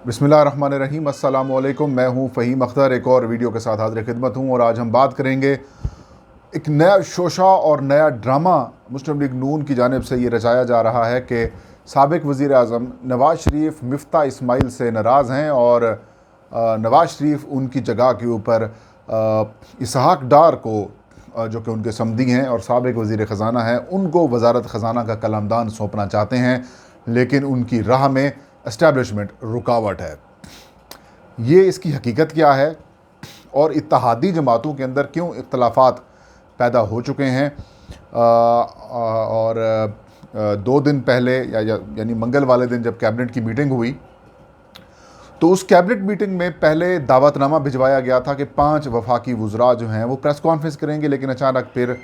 बिस्मिल्लाहिर्रहमानिर्रहीम, अस्सलाम वालेकुम। मैं हूं फ़हीम अख्तर, एक और वीडियो के साथ हाज़िर खिदमत हूं। और आज हम बात करेंगे एक नया शोशा और नया ड्रामा मुस्लिम लीग नून की जानिब से ये रचाया जा रहा है कि साबिक़ वज़ीर आज़म नवाज़ शरीफ मिफ्ता इस्माइल से नाराज़ हैं और नवाज़ शरीफ उनकी जगह के ऊपर इसहाक डार को, जो कि उनके समधी हैं और साबिक़ वज़ीर ख़ज़ाना हैं, उनको वज़ारत ख़ज़ाना का कलमदान सौंपना चाहते हैं, लेकिन उनकी राह में एस्टैब्लिशमेंट रुकावट है। ये इसकी हकीकत क्या है और इत्तेहादी जमातों के अंदर क्यों इख्तलाफात पैदा हो चुके हैं। और 2 दिन पहले यानी मंगल वाले दिन जब कैबिनेट की मीटिंग हुई, तो उस कैबिनेट मीटिंग में पहले दावतनामा भिजवाया गया था कि 5 वफाकी वुज़रा जो हैं वो प्रेस कॉन्फ्रेंस करेंगे, लेकिन अचानक फिर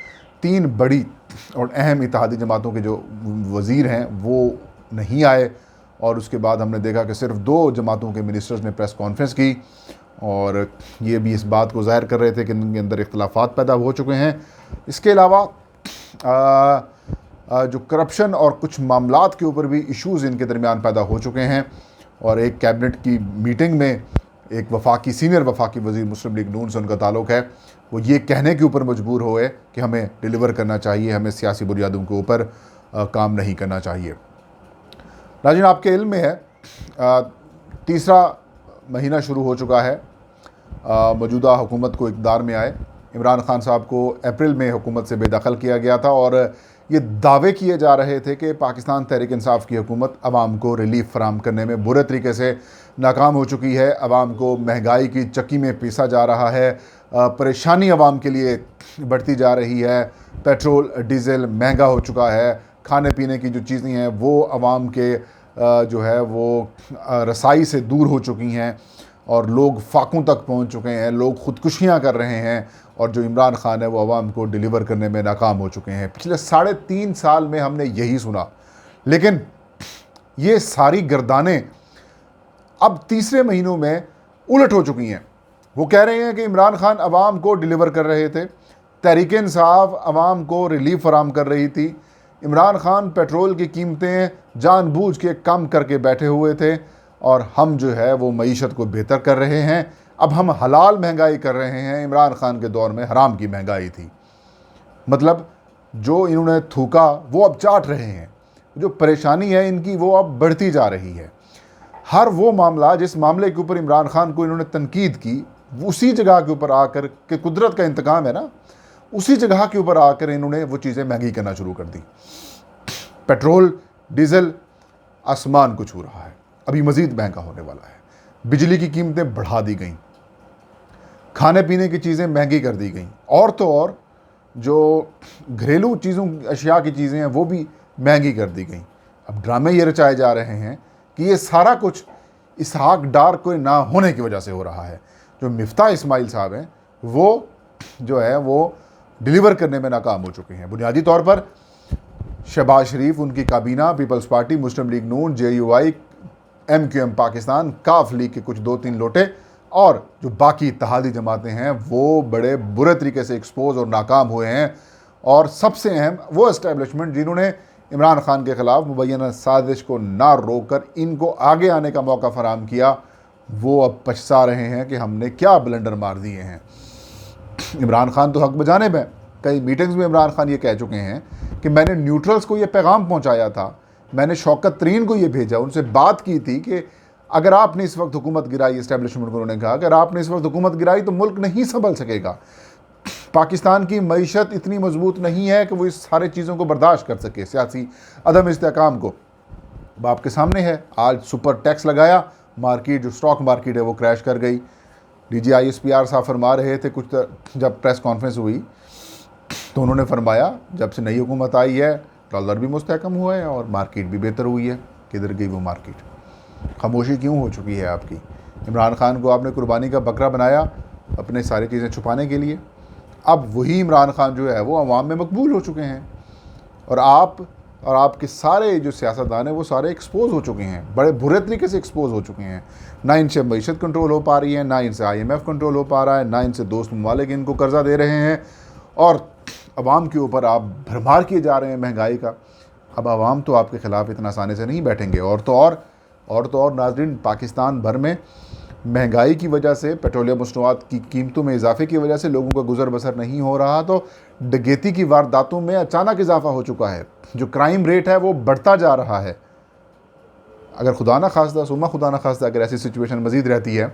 3 बड़ी और अहम इत्तेहादी जमातों के जो वज़ीर हैं वो नहीं आए। और उसके बाद हमने देखा कि सिर्फ 2 जमातों के मिनिस्टर्स ने प्रेस कॉन्फ्रेंस की और ये भी इस बात को ज़ाहिर कर रहे थे कि इनके अंदर इख्तलाफात पैदा हो चुके हैं। इसके अलावा जो करप्शन और कुछ मामलात के ऊपर भी इश्यूज़ इनके दरमियान पैदा हो चुके हैं। और एक कैबिनेट की मीटिंग में एक सीनियर वफाकी वज़ीर मुस्लिम लीग नून से उनका ताल्लुक़ है, वो ये कहने के ऊपर मजबूर हुए कि हमें डिलीवर करना चाहिए, हमें सियासी बुनियादों के ऊपर काम नहीं करना चाहिए। नाज़रीन, आपके इल्म में है तीसरा महीना शुरू हो चुका है मौजूदा हुकूमत को इक़्तिदार में आए। इमरान ख़ान साहब को अप्रैल में हुकूमत से बेदखल किया गया था और ये दावे किए जा रहे थे कि पाकिस्तान तहरीक इंसाफ की हुकूमत आवाम को रिलीफ फराम करने में बुरे तरीके से नाकाम हो चुकी है। आवाम को महंगाई की चक्की में पीसा जा रहा है, परेशानी आवाम के लिए बढ़ती जा रही है, पेट्रोल डीज़ल महंगा हो चुका है, खाने पीने की जो चीज़ें हैं वो आवाम के जो है वो रसाई से दूर हो चुकी हैं और लोग फाकों तक पहुंच चुके हैं, लोग ख़ुदकुशियाँ कर रहे हैं और जो इमरान ख़ान है वो आवाम को डिलीवर करने में नाकाम हो चुके हैं। पिछले 3.5 साल में हमने यही सुना, लेकिन ये सारी गर्दानें अब तीसरे महीनों में उलट हो चुकी हैं। वो कह रहे हैं कि इमरान ख़ान आवाम को डिलीवर कर रहे थे, तहरीक इंसाफ आवाम को रिलीफ फराम कर रही थी, इमरान ख़ान पेट्रोल की कीमतें जानबूझ के कम करके बैठे हुए थे और हम जो है वो मईशत को बेहतर कर रहे हैं। अब हम हलाल महंगाई कर रहे हैं, इमरान ख़ान के दौर में हराम की महंगाई थी। मतलब जो इन्होंने थूका वो अब चाट रहे हैं, जो परेशानी है इनकी वो अब बढ़ती जा रही है। हर वो मामला जिस मामले के ऊपर इमरान ख़ान को इन्होंने तनकीद की, उसी जगह के ऊपर आकर के कुदरत का इंतकाम है ना, उसी जगह के ऊपर आकर इन्होंने वो चीज़ें महंगी करना शुरू कर दी। पेट्रोल डीज़ल आसमान को छू रहा है, अभी मज़ीद महंगा होने वाला है। बिजली की कीमतें बढ़ा दी गई, खाने पीने की चीज़ें महंगी कर दी गई, और तो और जो घरेलू चीज़ों अशिया की चीज़ें हैं वो भी महंगी कर दी गई। अब ड्रामे ये रचाए जा रहे हैं कि ये सारा कुछ इसहाक डार को ना होने की वजह से हो रहा है। जो मिफ्ता इस्माइल साहब हैं वो जो है वो डिलीवर करने में नाकाम हो चुके हैं। बुनियादी तौर पर शहबाज शरीफ, उनकी काबीना, पीपल्स पार्टी, मुस्लिम लीग नून, JUI, MQM पाकिस्तान, काफ लीग के कुछ 2-3 लोटे और जो बाकी इत्तेहादी जमातें हैं वो बड़े बुरे तरीके से एक्सपोज और नाकाम हुए हैं। और सबसे अहम वो एस्टैब्लिशमेंट जिन्होंने इमरान ख़ान के ख़िलाफ़ मुबैना साजिश को ना रोक कर इनको आगे आने का मौका फ़राहम किया, वो अब पछता रहे हैं कि हमने क्या ब्लंडर मार दिए हैं। इमरान ख़ान तो हक बजानिब है। कई मीटिंग्स में इमरान ख़ान ये कह चुके हैं कि मैंने न्यूट्रल्स को ये पैगाम पहुंचाया था, मैंने शौकत तरीन को ये भेजा, उनसे बात की थी कि अगर आपने इस वक्त हुकूमत गिराई, इस्टेब्लिशमेंट को उन्होंने कहा अगर आपने इस वक्त हुकूमत गिराई तो मुल्क नहीं संभल सकेगा। पाकिस्तान की मईशत इतनी मजबूत नहीं है कि वो इस सारे चीज़ों को बर्दाश्त कर सके, सियासी अदम इस्तेहकाम को। अब आपके सामने है, आज सुपर टैक्स लगाया, मार्केट जो स्टॉक मार्केट है वो क्रैश कर गई। DG ISPR साहब फरमा रहे थे कुछ जब प्रेस कॉन्फ्रेंस हुई तो उन्होंने फरमाया जब से नई हुकूमत आई है डॉलर भी मुस्तहकम हुआ है और मार्केट भी बेहतर हुई है। किधर गई वो मार्केट? खामोशी क्यों हो चुकी है आपकी? इमरान ख़ान को आपने कुर्बानी का बकरा बनाया अपने सारी चीज़ें छुपाने के लिए। अब वही इमरान ख़ान जो है वो अवाम में मकबूल हो चुके हैं और आपके सारे जो सियासतदान हैं वो सारे एक्सपोज हो चुके हैं, बड़े बुरे तरीके से एक्सपोज हो चुके हैं। ना इनसे मईशत कंट्रोल हो पा रही है, ना इनसे IMF कंट्रोल हो पा रहा है, ना इनसे दोस्त ममालिक इनको कर्जा दे रहे हैं और अवाम के ऊपर आप भरमार किए जा रहे हैं महंगाई का। अब आवाम तो आपके ख़िलाफ़ इतना आसानी से नहीं बैठेंगे। और तो और और तो और नाज़रीन, पाकिस्तान भर में महंगाई की वजह से, पेट्रोलियम मसनूआत की कीमतों में इजाफे की वजह से लोगों का गुजर बसर नहीं हो रहा, तो डकैती की वारदातों में अचानक इजाफा हो चुका है। जो क्राइम रेट है वो बढ़ता जा रहा है। अगर खुदा न खास्ता, सुमा खुदा न खास्ता, अगर ऐसी सिचुएशन मज़ीद रहती है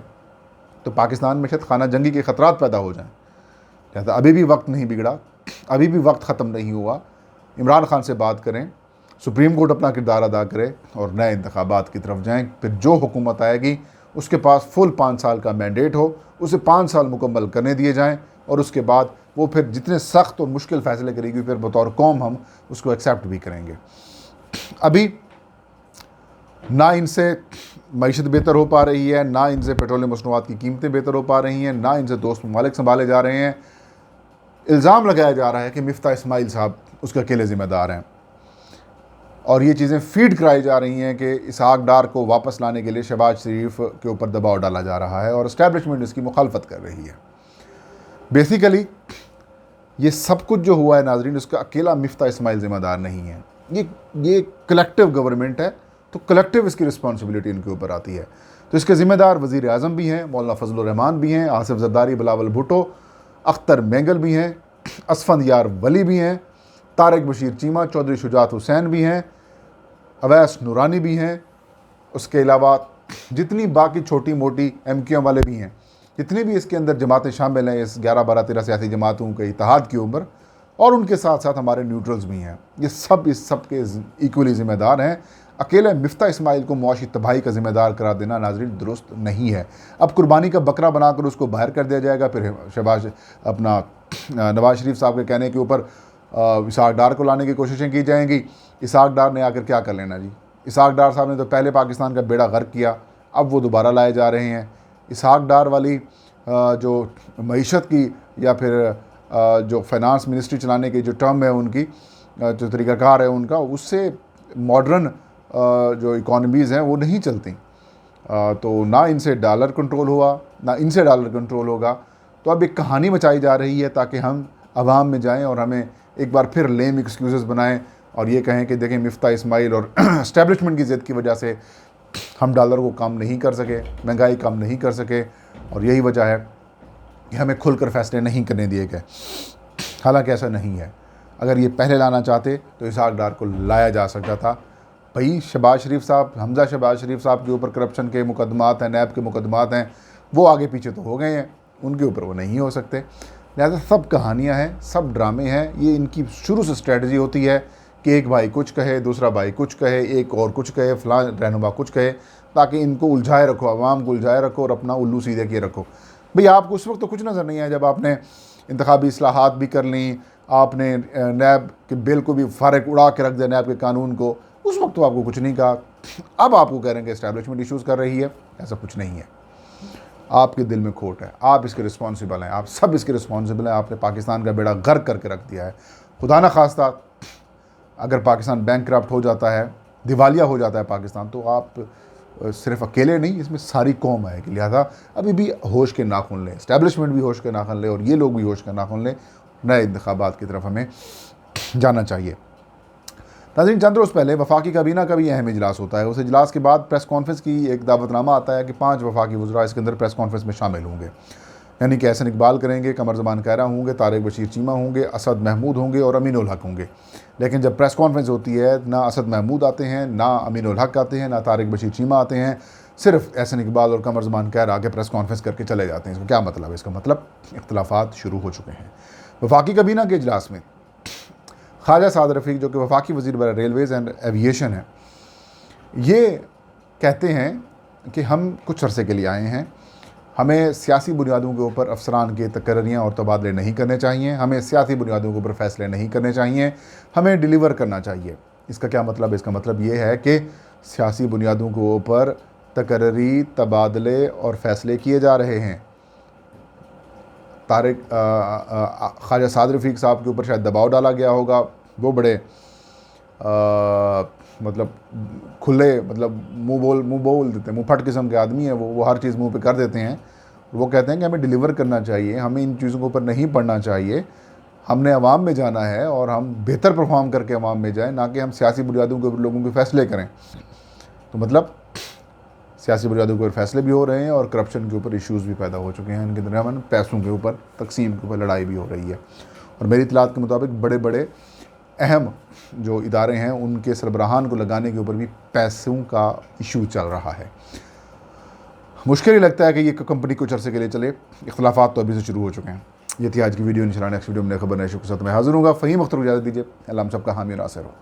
तो पाकिस्तान में शायद खाना जंगी के ख़तरात पैदा हो जाएँ। लिहाजा अभी भी वक्त नहीं बिगड़ा, अभी भी वक्त ख़त्म नहीं हुआ। इमरान खान से बात करें, सुप्रीम कोर्ट अपना किरदार अदा करे और नए इंतखाबात की तरफ जाएँ। फिर जो हुकूमत आएगी उसके पास फुल 5 साल का मैंडेट हो, उसे 5 साल मुकम्मल करने दिए जाएँ और उसके बाद वो फिर जितने सख्त और मुश्किल फ़ैसले करेगी फिर बतौर कौम हम उसको एक्सेप्ट भी करेंगे। अभी ना इनसे मईशत बेहतर हो पा रही है, ना इनसे पेट्रोलियम मसनूआत की कीमतें बेहतर हो पा रही हैं, ना इनसे दोस्त ममालिक संभाले जा रहे हैं। इल्ज़ाम लगाया जा रहा है कि मिफ्ता इस्माइल साहब उसके अकेले ज़िम्मेदार हैं और ये चीज़ें फीड कराई जा रही हैं कि इसहाक डार को वापस लाने के लिए शहबाज शरीफ के ऊपर दबाव डाला जा रहा है और इस्टेब्लिशमेंट इसकी मुखालफत कर रही है। बेसिकली ये सब कुछ जो हुआ है नाजरीन, उसका अकेला मिफ्ता इस्माइल ज़िम्मेदार नहीं है। ये कलेक्टिव गवर्नमेंट है, तो कलेक्टिव इसकी रिस्पॉन्सिबिलिटी इनके ऊपर आती है। तो इसके ज़िम्मेदार वज़ीर आज़म भी हैं, मौलाना फजलुर रहमान भी हैं, आसिफ जरदारी, बिलावल भुट्टो, अख्तर मेंगल भी हैं, असफंदयार वली भी हैं, तारिक बशीर चीमा, चौधरी शुजात हुसैन भी हैं, अवैस नूरानी भी हैं। उसके अलावा जितनी बाकी छोटी मोटी MQM वाले भी हैं, जितनी भी इसके अंदर जमातें शामिल हैं, इस 11, 12, 13 सियासी जमातों के इत्तेहाद की उम्र, और उनके साथ साथ हमारे न्यूट्रल्स भी हैं, ये सब इस सब के इक्वली ज़िम्मेदार हैं। अकेले मिफ्ता इस्माइल को मुआशी तबाही का ज़िम्मेदार करार देना नाज़रीन दुरुस्त नहीं है। अब कुर्बानी का बकरा बनाकर उसको बाहर कर दिया जाएगा, फिर शहबाज अपना नवाज शरीफ साहब के कहने के ऊपर इसहाक डार को लाने की कोशिशें की जाएंगी। इसहाक डार ने आकर क्या कर लेना जी? इसहाक डार साहब ने तो पहले पाकिस्तान का बेड़ा गर्क किया, अब वो दोबारा लाए जा रहे हैं। इसहाक डार वाली जो मईशत की या फिर जो फाइनेंस मिनिस्ट्री चलाने की जो टर्म है उनकी, जो तरीक़ाकार है उनका, उससे मॉडर्न जो इकॉनमीज़ हैं वो नहीं चलती। तो ना इनसे डॉलर कंट्रोल हुआ, ना इनसे डॉलर कंट्रोल होगा। तो अब एक कहानी मचाई जा रही है ताकि हम अवाम में जाएं और हमें एक बार फिर लेम एक्सक्यूज़ बनाएं और ये कहें कि देखें मिफ्ता इस्माइल और इस्टेब्लिशमेंट की ज़िद की वजह से हम डॉलर को कम नहीं कर सके, महंगाई कम नहीं कर सके, और यही वजह है कि हमें खुलकर फ़ैसले नहीं करने दिए गए। हालांकि ऐसा नहीं है। अगर ये पहले लाना चाहते तो इसहाक डार को लाया जा सकता था। भाई शहबाज शरीफ साहब, हमजा शहबाज शरीफ साहब के ऊपर करप्शन के मुकदमात हैं, नैब के मुकदमात हैं, वो आगे पीछे तो हो गए हैं, उनके ऊपर वो नहीं हो सकते। लिहाजा सब कहानियाँ हैं, सब ड्रामे हैं। ये इनकी शुरू से स्ट्रेटजी होती है कि एक भाई कुछ कहे, दूसरा भाई कुछ कहे, एक और कुछ कहे, फ़लाँ रहनुमा कुछ कहे, ताकि इनको उलझाए रखो, आवाम को उलझाए रखो और अपना उल्लू सीधे किए रखो। भाई आपको उस वक्त तो कुछ नज़र नहीं आया जब आपने इंतखाबी इस्लाहात भी कर ली, आपने नैब के बिल को भी फारग उड़ा के रख दिया, नैब के कानून को, उस वक्त तो आपको कुछ नहीं कहा। अब आपको कह रहे हैं कि इस्टेब्लिशमेंट इश्यूज़ कर रही है, ऐसा कुछ नहीं है। आपके दिल में खोट है, आप इसके रिस्पॉन्सिबल हैं, आप सब इसके रिस्पॉन्सिबल हैं। आपने पाकिस्तान का बेड़ा गर्क करके रख दिया है। खुदा न खास्ता अगर पाकिस्तान बैंकक्रप्ट हो जाता है, दिवालिया हो जाता है पाकिस्तान, तो आप सिर्फ अकेले नहीं, इसमें सारी कौम आएगी। लिहाजा अभी भी होश के नाखून लें, इस्टेब्लिशमेंट भी होश के नाखून ले और ये लोग भी होश के नाखून लें। नए इंतखाबात की तरफ हमें जाना चाहिए। नाज़रीन, चंद रोज़ पहले वफाकी काबीना का भी अहम इजलास होता है। उस इजलास के बाद प्रेस कॉन्फ्रेंस की एक दावतनामा आता है कि 5 वफाकी वज़रा इसके अंदर प्रेस कॉन्फ्रेंस में शामिल होंगे। यानी कि एहसन इकबाल करेंगे, कमर ज़मान कहरा होंगे, तारिक बशीर चीमा होंगे, असद महमूद होंगे और अमीन उल हक होंगे। लेकिन जब प्रेस कॉन्फ्रेंस होती है, ना असद महमूद आते हैं, ना अमीन उल हक आते हैं, ना तारिक बशीर चीमा आते हैं, सिर्फ एहसन इकबाल और कमर ज़मान कहरा आके प्रेस कॉन्फ्रेंस करके चले जाते हैं। इसका क्या मतलब है? इसका मतलब इख्तलाफात शुरू हो चुके हैं। वफाकी काबीना के इजलास में ख्वाजा साद रफ़ीक, जो कि वफाकी वज़ीर बर रेलवेज़ एंड एविएशन है, ये कहते हैं कि हम कुछ अरसे के लिए आए हैं, हमें सियासी बुनियादों के ऊपर अफसरान के तकर्रियाँ और तबादले नहीं करने चाहिए, हमें सियासी बुनियादों के ऊपर फ़ैसले नहीं करने चाहिए, हमें डिलीवर करना चाहिए। इसका क्या मतलब है? इसका मतलब ये है कि सियासी बुनियादों के ऊपर तकर्री, तबादले और फ़ैसले किए जा रहे हैं। तारिक ख्वाजा साद रफ़ीक साहब के ऊपर शायद दबाव डाला गया होगा। वो बड़े मतलब खुले, मतलब मुँह बोल देते हैं, मुँह फट किस्म के आदमी हैं वो हर चीज़ मुँह पे कर देते हैं। वो कहते हैं कि हमें डिलीवर करना चाहिए, हमें इन चीज़ों के ऊपर नहीं पढ़ना चाहिए, हमने अवाम में जाना है और हम बेहतर परफॉर्म करके अवाम में जाएँ, ना कि हम सियासी बुनियादों के ऊपर लोगों के फ़ैसले करें। तो मतलब सियासी बुनियादों के ऊपर फैसले भी हो रहे हैं और करप्शन के ऊपर इश्यूज़ भी पैदा हो चुके हैं इनके दरमियान, पैसों के ऊपर, तकसीम के ऊपर लड़ाई भी हो रही है। और मेरी इतलात के मुताबिक बड़े बड़े अहम जो इदारे हैं उनके सरबराहान को लगाने के ऊपर भी पैसों का इशू चल रहा है। मुश्किल ही लगता है कि ये कंपनी कुछ अरसे के लिए चले। इख्तलाफात तो अभी से शुरू हो चुके हैं। ये थी आज की वीडियो। इंशाल्लाह नेक्स्ट वीडियो में नई खबर नए शो के साथ मैं हाजिर हूँगा। फ़हीम अख्तर को इजाज़त दीजिए। अल्लाह हम सबका हामी और नासिर हो।